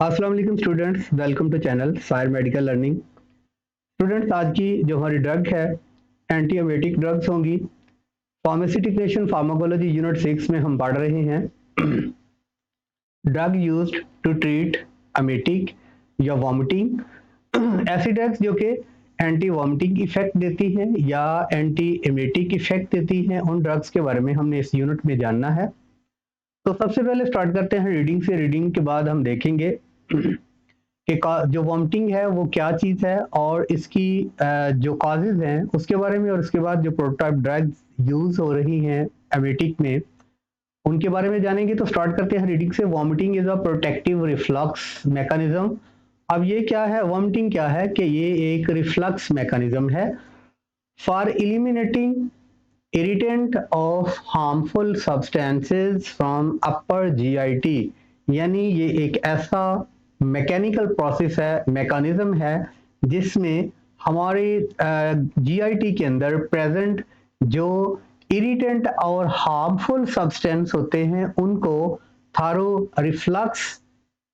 अस्सलाम वालेकुम students, welcome to channel Sayar medical learning. Students, आज की जो हमारी ड्रग है एंटी एमेटिक ड्रग्स होंगी। फार्मास्यूटिकेशन फार्माकोलॉजी यूनिट 6 में हम पढ़ रहे हैं drug used to treat emetic या वॉमिटिंग। ऐसी ड्रग्स जो कि एंटी वॉमिटिंग इफेक्ट देती हैं या एंटी एमेटिक इफेक्ट देती हैं, उन ड्रग्स के बारे में हमने इस यूनिट में जानना है। तो सबसे पहले स्टार्ट करते हैं रीडिंग से। रीडिंग के बाद हम देखेंगे कि जो वॉमिटिंग है वो क्या चीज़ है और इसकी जो कॉजेज हैं उसके बारे में, और उसके बाद जो प्रोटोटाइप ड्रग्स यूज़ हो रही हैं एमेटिक में उनके बारे में जानेंगे। तो स्टार्ट करते हैं रीडिंग से। Vomiting is a protective reflux mechanism. अब ये क्या है, वॉमिटिंग क्या है कि ये एक रिफ्लक्स मैकेनिज्म है for eliminating irritant of harmful substances from upper GIT. यानी ये एक ऐसा मैकेनिकल प्रोसेस है, मैकेनिज्म है जिसमें हमारे जीआईटी के अंदर प्रेजेंट जो इरिटेंट और हार्मफुल सब्सटेंस होते हैं उनको थारो रिफ्लक्स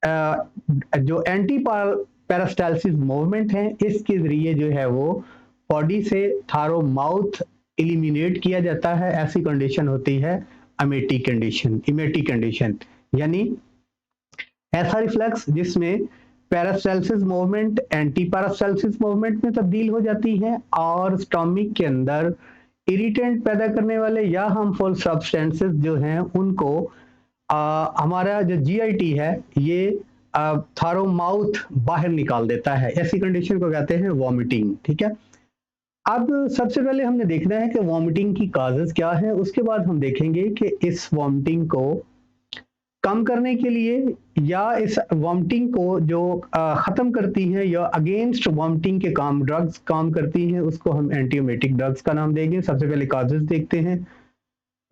जो एंटी पैरास्टालसिस मूवमेंट है इसके जरिए जो है वो बॉडी से थारो माउथ एलिमिनेट किया जाता है। ऐसी कंडीशन होती है एमेटिक कंडीशन। इमेटिक कंडीशन यानी ऐसा रिफ्लेक्स जिसमें peristalsis movement anti peristalsis movement में तब्दील हो जाती है और स्टोमिक के अंदर इरिटेंट पैदा करने वाले या हार्मफुल सब्सटेंसेस जो हैं उनको हमारा जो जीआईटी है ये थारो माउथ बाहर निकाल देता है। ऐसी कंडीशन को कहते हैं वॉमिटिंग। ठीक है, अब सबसे पहले हमने देखना है कि वॉमिटिंग की काजेस क्या है, उसके बाद हम देखेंगे कि इस वॉमिटिंग को कम करने के लिए या इस वॉमिटिंग को जो ख़त्म करती हैं या अगेंस्ट वॉमिटिंग के काम ड्रग्स काम करती हैं उसको हम एंटीएमेटिक ड्रग्स का नाम देंगे। सबसे पहले काजेस देखते हैं।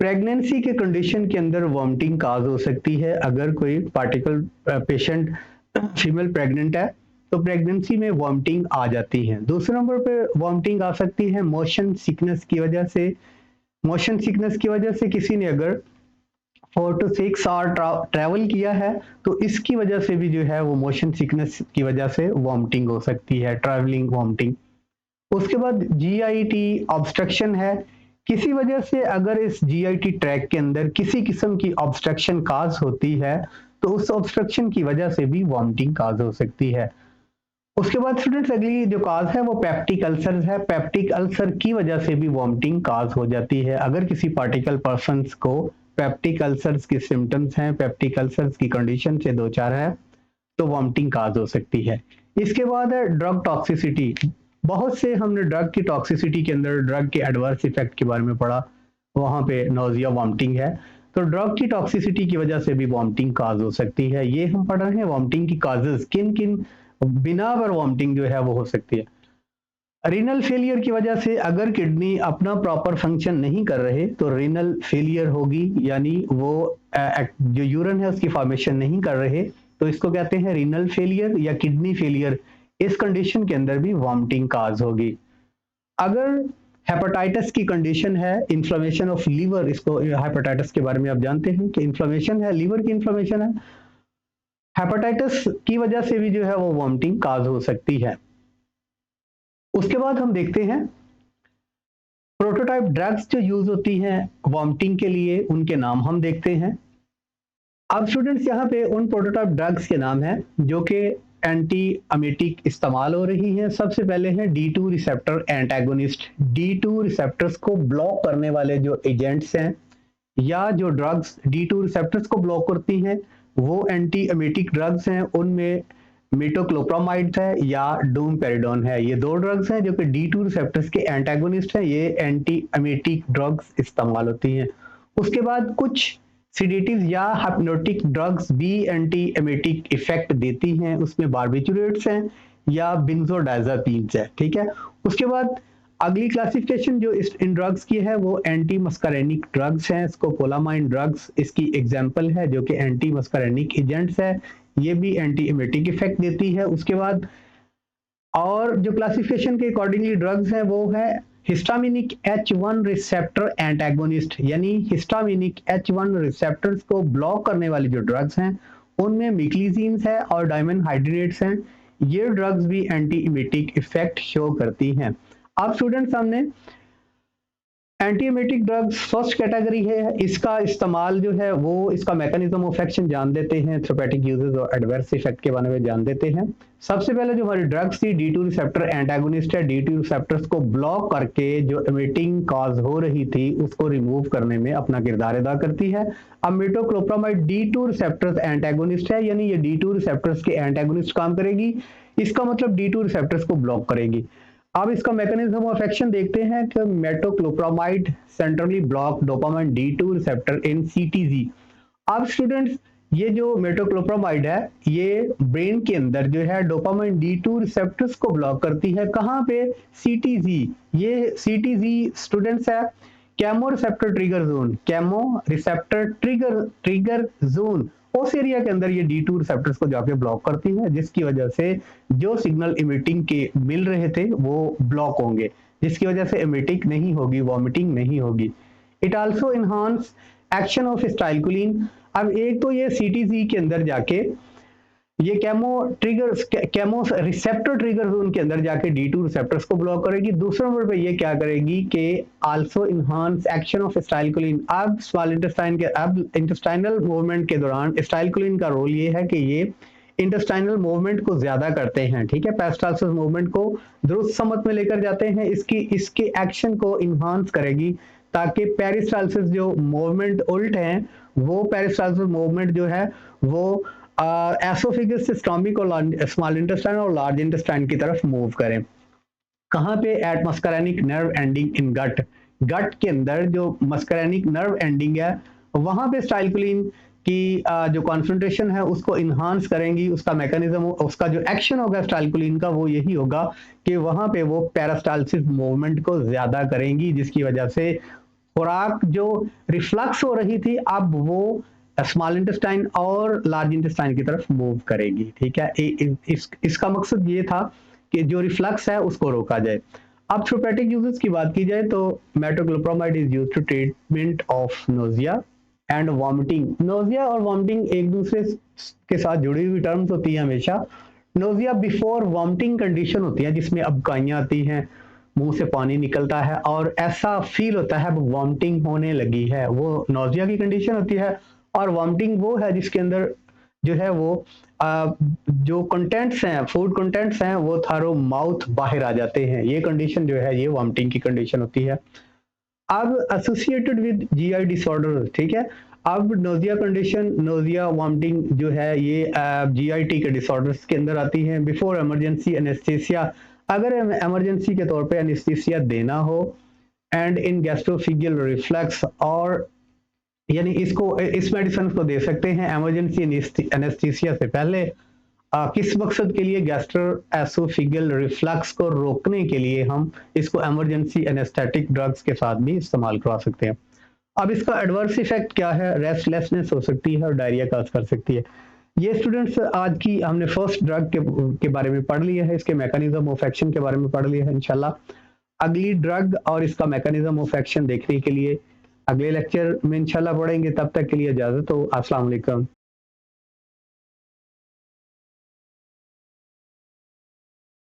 प्रेगनेंसी के कंडीशन के अंदर वॉमिटिंग काज हो सकती है। अगर कोई पार्टिकल पेशेंट फीमेल प्रेग्नेंट है तो प्रेगनेंसी में वॉमिटिंग आ जाती है। दूसरे नंबर पे वॉमिटिंग आ सकती है मोशन सिकनेस की वजह से। मोशन सिकनेस की वजह से किसी ने अगर 4 to 6 आवर ट्रैवल किया है तो इसकी वजह से भी जो है वो मोशन सिकनेस की वजह से वॉमिटिंग हो सकती है, ट्रैवलिंग वॉमिटिंग। उसके बाद जीआईटी ऑब्स्ट्रक्शन है। किसी वजह से अगर इस जीआईटी ट्रैक के अंदर किसी किस्म की ऑब्स्ट्रक्शन काज होती है तो उस ऑब्स्ट्रक्शन की वजह से भी वॉमिटिंग काज हो सकती है। उसके बाद स्टूडेंट्स अगली जो काज है वो पेप्टिक अल्सर है। पेप्टिक अल्सर की वजह से भी वॉमिटिंग काज हो जाती है। अगर किसी पार्टिकल पर्सन को पेप्टिक अल्सर्स की सिम्टम्स हैं, पेप्टिक अल्सर्स की कंडीशन से दो चार है तो वॉमिटिंग काज हो सकती है। इसके बाद है ड्रग टॉक्सिसिटी। बहुत से हमने ड्रग की टॉक्सिसिटी के अंदर ड्रग के एडवर्स इफेक्ट के बारे में पढ़ा, वहां पे नोजिया वॉमिटिंग है। तो ड्रग की टॉक्सिसिटी की वजह से भी वॉमिटिंग काज हो सकती है। ये हम पढ़ रहे हैं वॉमिटिंग की काजेस, किन किन बिना पर वॉमिटिंग जो है वो हो सकती है। रीनल फेलियर की वजह से अगर किडनी अपना प्रॉपर फंक्शन नहीं कर रहे तो रीनल फेलियर होगी, यानी वो जो यूरिन है उसकी फॉर्मेशन नहीं कर रहे तो इसको कहते हैं रीनल फेलियर या किडनी फेलियर। इस कंडीशन के अंदर भी वॉमिटिंग काज होगी। अगर हेपेटाइटिस की कंडीशन है, इन्फ्लेमेशन ऑफ लीवर, इसको हेपेटाइटिस के बारे में आप जानते हैं कि इन्फ्लेमेशन है, लीवर की इन्फ्लेमेशन है, हेपेटाइटिस की वजह से भी जो है वो वॉमिटिंग काज हो सकती है। उसके बाद हम देखते हैं प्रोटोटाइप ड्रग्स जो यूज होती हैं वॉमिटिंग के लिए, उनके नाम हम देखते हैं। अब स्टूडेंट्स यहाँ पे उन प्रोटोटाइप ड्रग्स के नाम हैं जो कि एंटी अमेटिक इस्तेमाल हो रही हैं। सबसे पहले हैं D2 receptor antagonist. D2 receptors को ब्लॉक करने वाले जो एजेंट्स हैं या जो ड्रग्स D2 रिसेप्टर्स को ब्लॉक करती हैं वो एंटी अमेटिक ड्रग्स हैं। उनमें मेटोक्लोप्रामाइड है या डोमपेरिडोन है। ये दो ड्रग्स हैं जो कि D2 रिसेप्टर्स के एंटागोनिस्ट हैं। ये एंटी अमेटिक ड्रग्स इस्तेमाल होती हैं। उसके बाद कुछ सिडेटिव या हिप्नोटिक ड्रग्स भी एंटी एमेटिक इफेक्ट देती हैं। उसमें बार्बिटूरेट्स हैं या बेंजोडाइजापीन्स है। ठीक है, उसके बाद अगली क्लासिफिकेशन जो इन ड्रग्स की है वो एंटी मस्करेनिक ड्रग्स हैं। स्कोपोलामाइन ड्रग्स इसकी एग्जांपल है जो कि एंटी मस्करेनिक एजेंट्स है, ये भी एंटी एमेटिक इफेक्ट देती है। उसके बाद और जो क्लासिफिकेशन के अकॉर्डिंगली ड्रग्स है वो है हिस्टामिनिक H1 रिसेप्टर एंटागोनिस्ट, यानी हिस्टामिनिक H1 रिसेप्टर्स को ब्लॉक करने वाली जो ड्रग्स हैं उनमें मिक्लिजीन्स है और डायमंड हाइड्रेट्स हैं। ये ड्रग्स भी एंटी इमेटिक इफेक्ट शो करती हैं। अब स्टूडेंट सामने एंटीएमेटिक ड्रग्स फर्स्ट कैटेगरी है। इसका इस्तेमाल जो है वो इसका मैकेनिज्म ऑफ एक्शन जान देते हैं, थेरेपेटिक यूजेस और एडवर्स इफेक्ट के बारे में जान देते हैं। सबसे पहले जो हमारी ड्रग्स थी D2 रिसेप्टर एंटागोनिस्ट है। D2 रिसेप्टर्स को ब्लॉक करके जो इमिटिंग कॉज हो रही थी उसको रिमूव करने में अपना किरदार अदा करती है। अब मेटोक्लोप्रामाइड D2 रिसेप्टर्स एंटागोनिस्ट है, यानी ये D2 रिसेप्टर्स के एंटागोनिस्ट काम करेगी। इसका मतलब D2 रिसेप्टर्स को ब्लॉक करेगी। अब इसका मैकेनिज्म ऑफ एक्शन देखते हैं कि metoclopramide centrally block dopamine D2 receptor in CTZ। अब स्टूडेंट्स ये जो मेटोक्लोप्रामाइड है ये ब्रेन के अंदर जो है डोपामाइन D2 रिसेप्टर्स को ब्लॉक करती है। कहाँ पे? CTZ। ये CTZ स्टूडेंट्स है camo receptor trigger zone, camo receptor trigger zone, उस एरिया के अंदर ये D2 रिसेप्टर्स को जाके ब्लॉक करती है, जिसकी वजह से जो सिग्नल इमिटिंग के मिल रहे थे वो ब्लॉक होंगे, जिसकी वजह से इमिटिंग नहीं होगी, वॉमिटिंग नहीं होगी। It also enhance action of acetylcholine. अब एक तो ये CTZ के अंदर जाके ये कैमो रिसेप्टर ट्रिगर जोन के अंदर जाके D2 रिसेप्टर्स को ब्लॉक करेगी। दूसरे नंबर पे ये क्या करेगी कि also enhance action of acetylcholine. अब स्मॉल इंटेस्टाइन के अब इंटेस्टाइनल मूवमेंट के दौरान स्टाइलकोलिन का रोल ये है कि ये इंटेस्टाइनल मूवमेंट को ज्यादा करते हैं, ठीक है, पेरिस्टालसिस मूवमेंट को दुरुस्त समत में लेकर जाते हैं। इसके एक्शन को इनहांस करेगी ताकि पेरिस्टालसिस जो मूवमेंट उल्ट है वो पेरिस्टालसिस मूवमेंट जो है वो एसोफेगस से स्टोमिक और स्मॉल इंटेस्टाइन और लार्ज इंटेस्टाइन की तरफ मूव करें। कहाँ पे? At muscarinic nerve ending in gut. Gut के अंदर जो मस्करेनिक नर्व एंडिंग है वहां पे स्टाइलकोलिन की जो कॉन्सेंट्रेशन है उसको इनहांस करेंगी। उसका मैकेनिज्म, उसका जो एक्शन होगा स्टाइलकोलिन का वो यही होगा कि वहां पे वो पेरिस्टालसिस मूवमेंट को ज्यादा करेंगी, जिसकी वजह से खुराक जो रिफ्लक्स हो रही थी अब वो स्मॉल इंटेस्टाइन और लार्ज इंटेस्टाइन की तरफ मूव करेगी, ठीक है। इसका मकसद ये था कि जो रिफ्लक्स है उसको रोका जाए। अब थेरेपेटिक यूजेस की बात की जाए तो metoclopramide is used to treatment of nausea and vomiting. Nausea और वॉमिटिंग एक दूसरे के साथ जुड़ी हुई टर्म्स होती है हमेशा। नोजिया बिफोर वॉमिटिंग कंडीशन होती है जिसमें अबकाइयां आती हैं, मुंह से पानी निकलता है और ऐसा फील होता है अब वॉमिटिंग होने लगी है, वो नोजिया की कंडीशन होती है। और वॉमिटिंग वो है जिसके अंदर जो है वो जो कंटेंट्स हैं, फूड कंटेंट्स हैं वो थारो माउथ बाहर आ जाते हैं, ये कंडीशन जो है ये वॉमिटिंग की कंडीशन होती है। अब एसोसिएटेड विद GI डिसऑर्डर, ठीक है। अब नोजिया कंडीशन, नोजिया वॉमिटिंग जो है ये GIT के डिसऑर्डर्स के अंदर आती हैं। बिफोर इमरजेंसी एनेस्थीसिया, अगर इमरजेंसी के तौर पे एनेस्थीसिया देना हो एंड इन गैस्ट्रोफिजियल रिफ्लक्स, और यानी इसको इस मेडिसिन को दे सकते हैं इमरजेंसी एनेस्थीसिया से पहले। किस मकसद के लिए? गैस्ट्रोएसोफेगल रिफ्लक्स को रोकने के लिए हम इसको इमरजेंसी एनेस्थेटिक ड्रग्स के साथ भी इस्तेमाल करवा सकते हैं। अब इसका एडवर्स इफेक्ट क्या है? रेस्टलेसनेस हो सकती है और डायरिया काज कर सकती है। ये स्टूडेंट्स आज की हमने फर्स्ट ड्रग के बारे में पढ़ लिया है, इसके मैकेनिज्म ऑफ एक्शन के बारे में पढ़ लिया है। इंशाल्लाह अगली ड्रग और इसका मैकेनिज्म ऑफ एक्शन देखने के लिए अगले लेक्चर में इंशाल्लाह पढ़ेंगे। तब तक के लिए इजाजत हो। अस्सलाम वालेकुम।